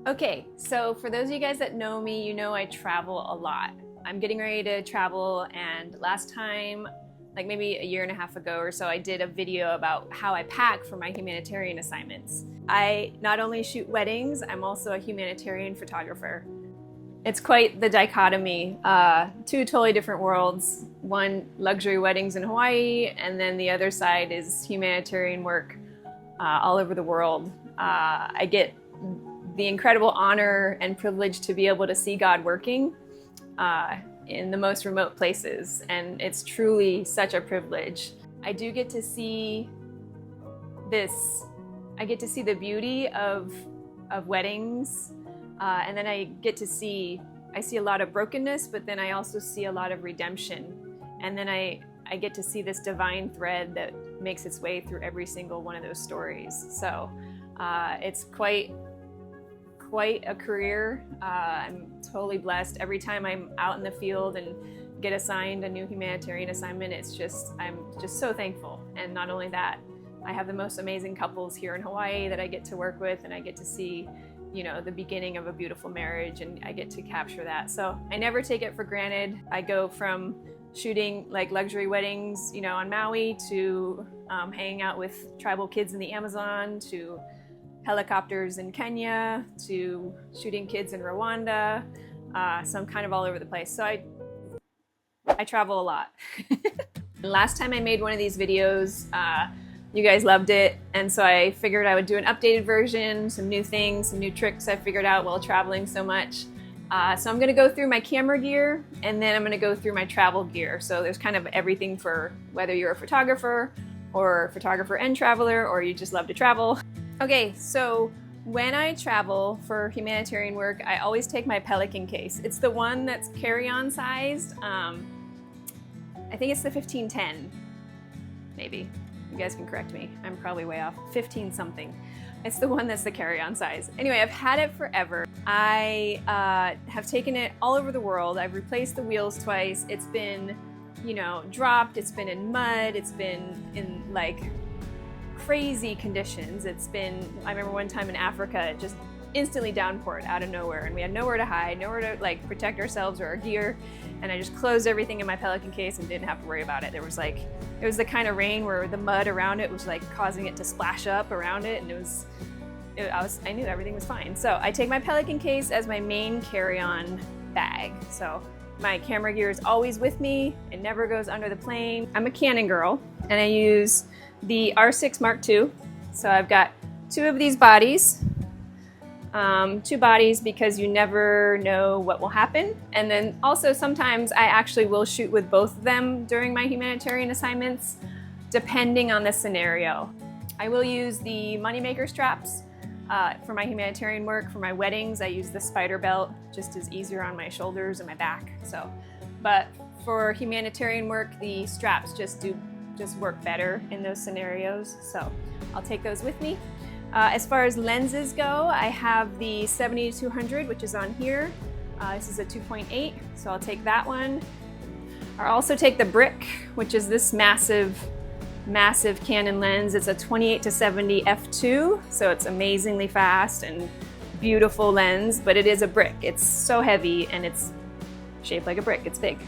Okay, so for those of you guys that know me, you know I travel a lot. I'm getting ready to travel, and last time, like maybe a year and a half ago or so, I did a video about how I pack for my humanitarian assignments. I not only shoot weddings, I'm also a humanitarian photographer. It's quite the dichotomy, two totally different worlds. One, luxury weddings in Hawaii, and then the other side is humanitarian work all over the world. I get the incredible honor and privilege to be able to see God working in the most remote places, and it's truly such a privilege. I do get to see this, I get to see the beauty of weddings, and then I see a lot of brokenness, but then I also see a lot of redemption, and then I get to see this divine thread that makes its way through every single one of those stories. So it's quite a career. I'm totally blessed. Every time I'm out in the field and get assigned a new humanitarian assignment, I'm just so thankful. And not only that, I have the most amazing couples here in Hawaii that I get to work with, and I get to see, you know, the beginning of a beautiful marriage, and I get to capture that. So I never take it for granted. I go from shooting like luxury weddings, you know, on Maui, to hanging out with tribal kids in the Amazon, to helicopters in Kenya, to shooting kids in Rwanda. So I'm kind of all over the place. So I travel a lot. Last time I made one of these videos, you guys loved it, and so I figured I would do an updated version, some new things, some new tricks I figured out while traveling so much. So I'm gonna go through my camera gear, and then I'm gonna go through my travel gear. So there's kind of everything for whether you're a photographer and traveler, or you just love to travel. Okay, so when I travel for humanitarian work, I always take my Pelican case. It's the one that's carry-on sized. I think it's the 1510, maybe. You guys can correct me. I'm probably way off. 15 something. It's the one that's the carry-on size. Anyway, I've had it forever. I have taken it all over the world. I've replaced the wheels twice. It's been, you know, dropped. It's been in mud. It's been in like crazy conditions. I remember one time in Africa, it just instantly downpoured out of nowhere, and we had nowhere to hide, nowhere to like protect ourselves or our gear, and I just closed everything in my Pelican case and didn't have to worry about it. It was the kind of rain where the mud around it was like causing it to splash up around it, and I knew everything was fine. So I take my Pelican case as my main carry-on bag. So my camera gear is always with me. It never goes under the plane. I'm a Canon girl, and I use the R6 Mark II. So I've got two of these bodies, two bodies because you never know what will happen. And then also sometimes I actually will shoot with both of them during my humanitarian assignments, depending on the scenario. I will use the moneymaker straps for my humanitarian work. For my weddings, I use the spider belt, just as easier on my shoulders and my back. But for humanitarian work, the straps just work better in those scenarios. So I'll take those with me. As far as lenses go, I have the 70-200, which is on here. This is a 2.8, so I'll take that one. I'll also take the brick, which is this massive Canon lens. It's a 28-70 f2, so it's amazingly fast and beautiful lens, but it is a brick. It's so heavy and it's shaped like a brick. It's big.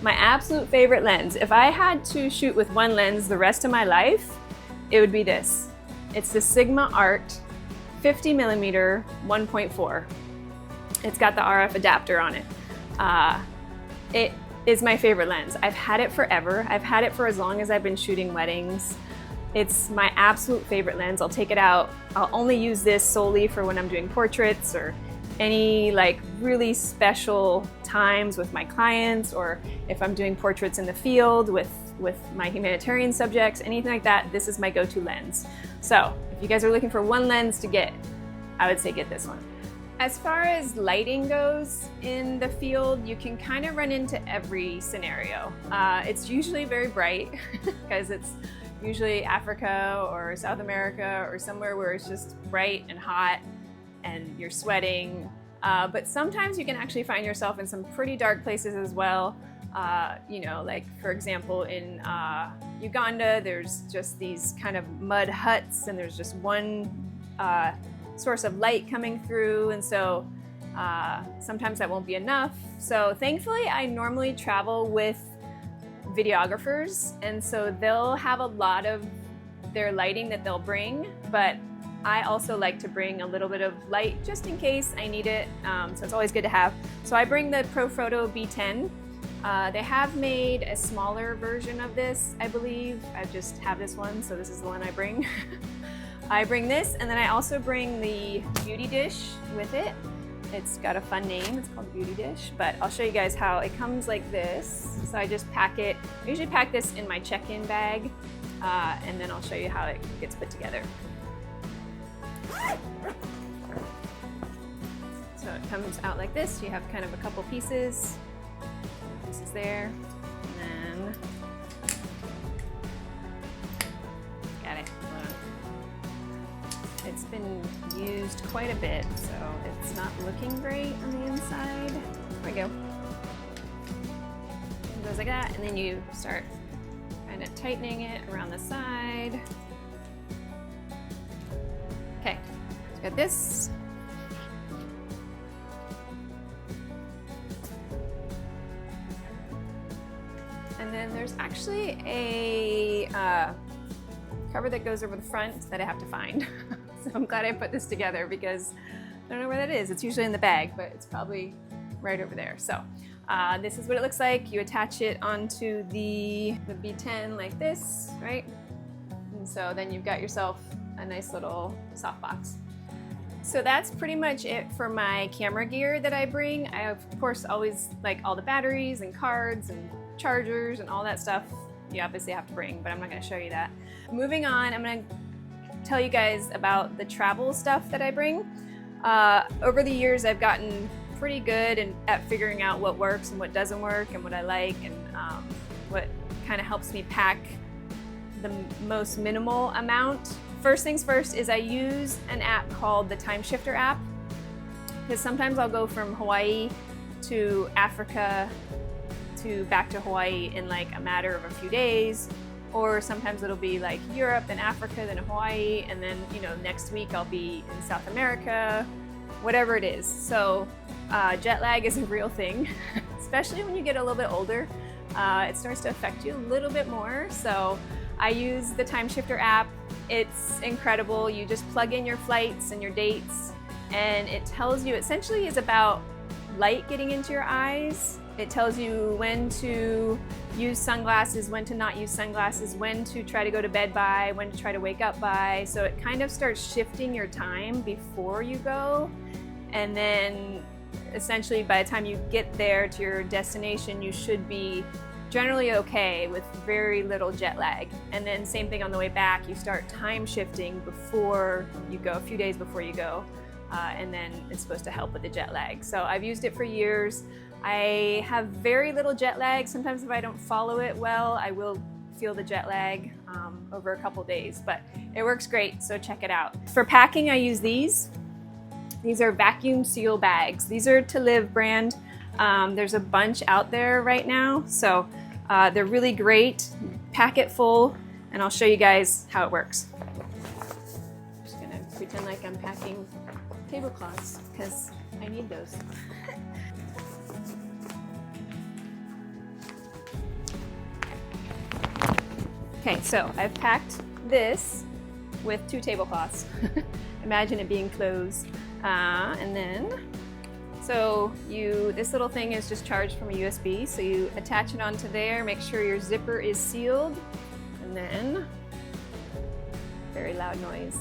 My absolute favorite lens, if I had to shoot with one lens the rest of my life, it would be this. It's the Sigma Art 50mm 1.4. It's got the RF adapter on it. It is my favorite lens. I've had it forever. I've had it for as long as I've been shooting weddings. It's my absolute favorite lens. I'll take it out. I'll only use this solely for when I'm doing portraits or any like really special times with my clients, or if I'm doing portraits in the field with my humanitarian subjects, anything like that, this is my go-to lens. So if you guys are looking for one lens to get, I would say get this one. As far as lighting goes in the field, you can kind of run into every scenario. It's usually very bright because it's usually Africa or South America or somewhere where it's just bright and hot and you're sweating. But sometimes you can actually find yourself in some pretty dark places as well. You know, like for example, in Uganda, there's just these kind of mud huts, and there's just one source of light coming through, and so sometimes that won't be enough. So thankfully I normally travel with videographers, and so they'll have a lot of their lighting that they'll bring, but I also like to bring a little bit of light just in case I need it, so it's always good to have. So I bring the ProPhoto B10. They have made a smaller version of this, I believe. I just have this one, so this is the one I bring. I bring this, and then I also bring the beauty dish with it. It's got a fun name, it's called Beauty Dish, but I'll show you guys how it comes like this. So I just pack it, I usually pack this in my check-in bag, and then I'll show you how it gets put together. So it comes out like this. You have kind of a couple pieces. This is there, and then, got it. It's been used quite a bit, so it's not looking great on the inside. There we go. It goes like that, and then you start kind of tightening it around the side. Okay, so got this. And then there's actually a cover that goes over the front that I have to find. So I'm glad I put this together because I don't know where that is. It's usually in the bag, but it's probably right over there. So this is what it looks like. You attach it onto the B10 like this, right? And so then you've got yourself a nice little softbox. So that's pretty much it for my camera gear that I bring. I of course always like all the batteries and cards and chargers and all that stuff you obviously have to bring, but I'm not going to show you that. Moving on, I'm going to tell you guys about the travel stuff that I bring. Over the years I've gotten pretty good at figuring out what works and what doesn't work and what I like, and what kind of helps me pack the most minimal amount. First things first is I use an app called the Time Shifter app, because sometimes I'll go from Hawaii to Africa to back to Hawaii in like a matter of a few days, or sometimes it'll be like Europe and Africa, then Hawaii, and then, you know, next week I'll be in South America, whatever it is. So jet lag is a real thing, especially when you get a little bit older. It starts to affect you a little bit more. So I use the Time Shifter app. It's incredible. You just plug in your flights and your dates, and it tells you, essentially is about light getting into your eyes. It tells you when to use sunglasses, when to not use sunglasses, when to try to go to bed by, when to try to wake up by. So it kind of starts shifting your time before you go. And then essentially by the time you get there to your destination, you should be generally okay with very little jet lag. And then same thing on the way back, you start time shifting before you go, a few days before you go. And then it's supposed to help with the jet lag. So I've used it for years. I have very little jet lag. Sometimes if I don't follow it well, I will feel the jet lag over a couple days, but it works great, so check it out. For packing, I use these. These are vacuum seal bags. These are To Live brand. There's a bunch out there right now, so they're really great. Pack it full, and I'll show you guys how it works. I'm just gonna pretend like I'm packing tablecloths, because I need those. Okay, so I've packed this with 2 tablecloths. Imagine it being closed. And then, so this little thing is just charged from a USB, so you attach it onto there, make sure your zipper is sealed, and then, very loud noise.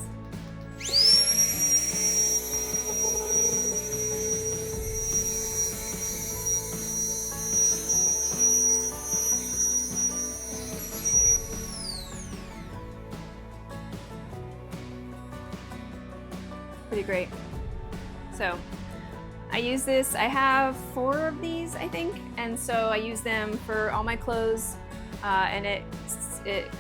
Pretty great. So I use this, I have 4 of these, I think, and so I use them for all my clothes, and it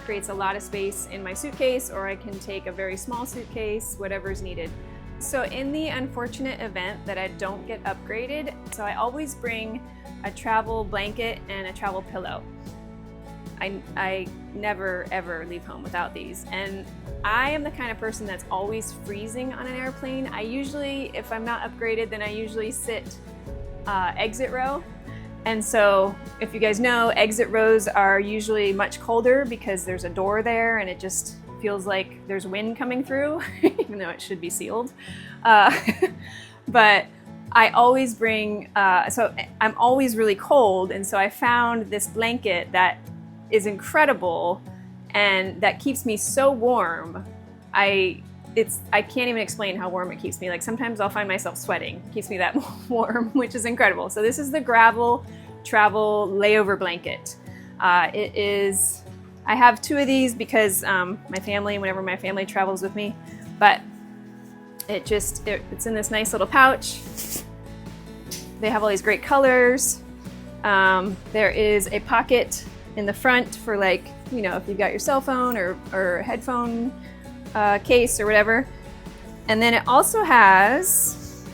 creates a lot of space in my suitcase, or I can take a very small suitcase, whatever's needed. So in the unfortunate event that I don't get upgraded, so I always bring a travel blanket and a travel pillow. I never ever leave home without these. And I am the kind of person that's always freezing on an airplane. I usually, if I'm not upgraded, then I usually sit exit row. And so if you guys know, exit rows are usually much colder because there's a door there and it just feels like there's wind coming through, even though it should be sealed. But I always bring, so I'm always really cold, and so I found this blanket that is incredible and that keeps me so warm. I can't even explain how warm it keeps me. Like sometimes I'll find myself sweating. It keeps me that warm, which is incredible. So this is the Gravel Travel Layover Blanket. I have 2 of these because whenever my family travels with me, but it's in this nice little pouch. They have all these great colors. There is a pocket in the front for, like, you know, if you've got your cell phone or headphone case or whatever. And then it also has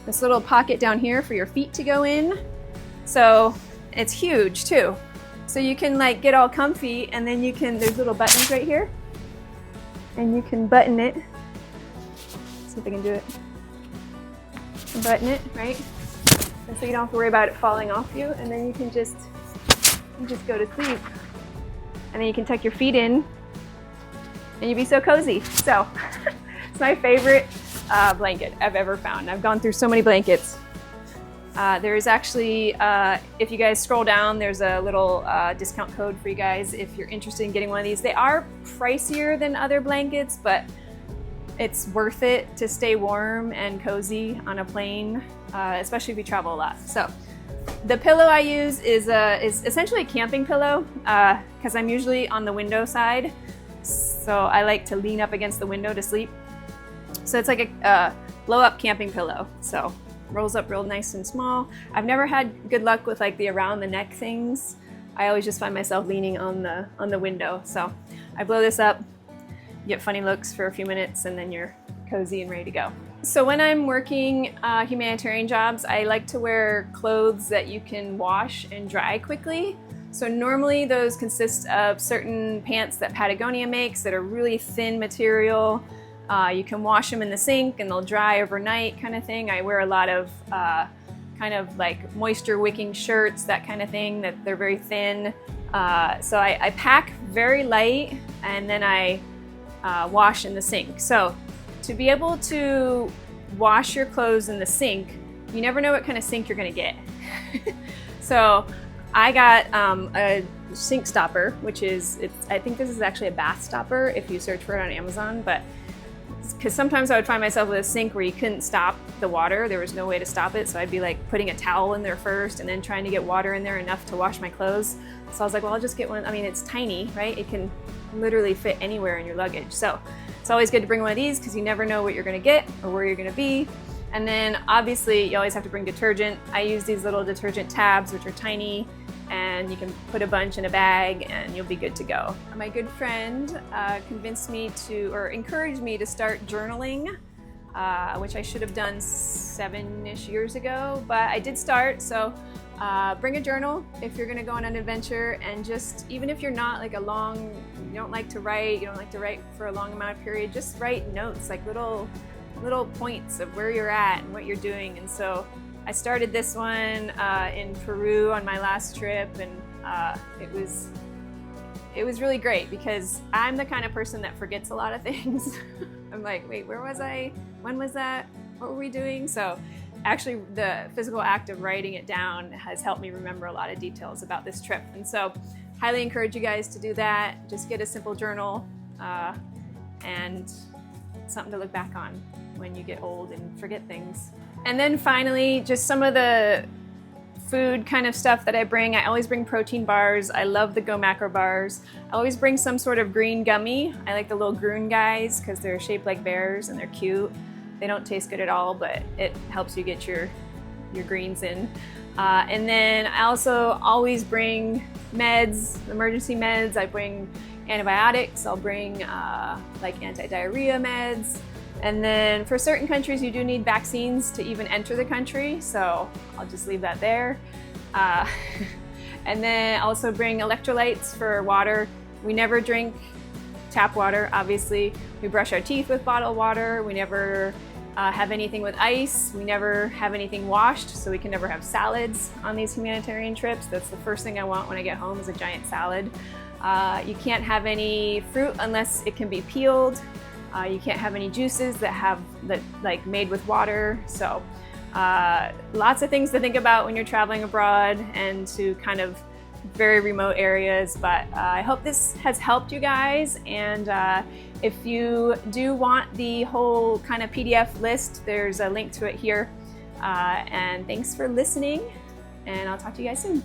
this little pocket down here for your feet to go in. So it's huge too. So you can like get all comfy, and then there's little buttons right here, and you can button it. Let's see if I can do it. Button it, right? And so you don't have to worry about it falling off you, and then you just go to sleep. And then you can tuck your feet in, and you'd be so cozy. So it's my favorite blanket I've ever found. I've gone through so many blankets. There is actually, if you guys scroll down, there's a little discount code for you guys if you're interested in getting one of these. They are pricier than other blankets, but it's worth it to stay warm and cozy on a plane, especially if you travel a lot. So the pillow I use is essentially a camping pillow because I'm usually on the window side. So I like to lean up against the window to sleep. So it's like a blow-up camping pillow. So rolls up real nice and small. I've never had good luck with like the around the neck things. I always just find myself leaning on the window. So I blow this up, get funny looks for a few minutes, and then you're cozy and ready to go. So when I'm working humanitarian jobs, I like to wear clothes that you can wash and dry quickly. So normally those consist of certain pants that Patagonia makes that are really thin material. You can wash them in the sink and they'll dry overnight kind of thing. I wear a lot of kind of like moisture wicking shirts, that kind of thing, that they're very thin. So I pack very light, and then I wash in the sink. So to be able to wash your clothes in the sink, you never know what kind of sink you're gonna get. So I got a sink stopper, which is, I think this is actually a bath stopper if you search for it on Amazon, but because sometimes I would find myself with a sink where you couldn't stop the water. There was no way to stop it. So I'd be like putting a towel in there first and then trying to get water in there enough to wash my clothes. So I was like, well, I'll just get one. I mean, it's tiny, right? It can literally fit anywhere in your luggage. So it's always good to bring one of these because you never know what you're gonna get or where you're gonna be. And then obviously you always have to bring detergent. I use these little detergent tabs, which are tiny, and you can put a bunch in a bag and you'll be good to go. My good friend convinced me to, or encouraged me to start journaling, which I should have done 7-ish years ago, but I did start. So bring a journal if you're gonna go on an adventure, and just, even if you're not like you don't like to write for a long amount of period, just write notes, like little points of where you're at and what you're doing. And so I started this one in Peru on my last trip, and it was really great because I'm the kind of person that forgets a lot of things. I'm like, wait, where was I? When was that? What were we doing? So actually the physical act of writing it down has helped me remember a lot of details about this trip. And so highly encourage you guys to do that. Just get a simple journal and something to look back on when you get old and forget things. And then finally, just some of the food kind of stuff that I bring. I always bring protein bars. I love the Go Macro bars. I always bring some sort of green gummy. I like the little Groon guys because they're shaped like bears and they're cute. They don't taste good at all, but it helps you get your greens in. And then I also always bring meds, emergency meds. I bring antibiotics. I'll bring like anti-diarrhea meds. And then for certain countries, you do need vaccines to even enter the country, so I'll just leave that there. And then also bring electrolytes for water. We never drink tap water, obviously. We brush our teeth with bottled water. We never have anything with ice. We never have anything washed, so we can never have salads on these humanitarian trips. That's the first thing I want when I get home is a giant salad. You can't have any fruit unless it can be peeled. You can't have any juices that like made with water. So lots of things to think about when you're traveling abroad and to kind of very remote areas. But I hope this has helped you guys. And if you do want the whole kind of PDF list, there's a link to it here. And thanks for listening, and I'll talk to you guys soon.